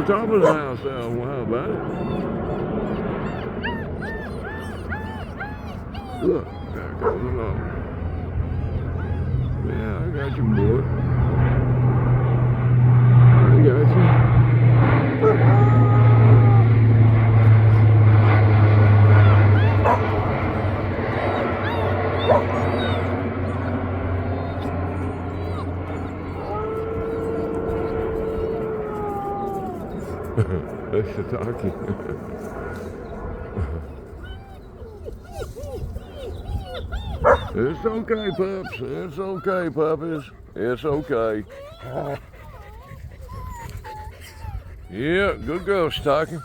the top of the house there a while back. Look, there goes along. Yeah, I got you, boy. I got you. That's Shiitake. It's okay, pups. It's okay, puppies. It's okay. Yeah, good girl, Shiitake.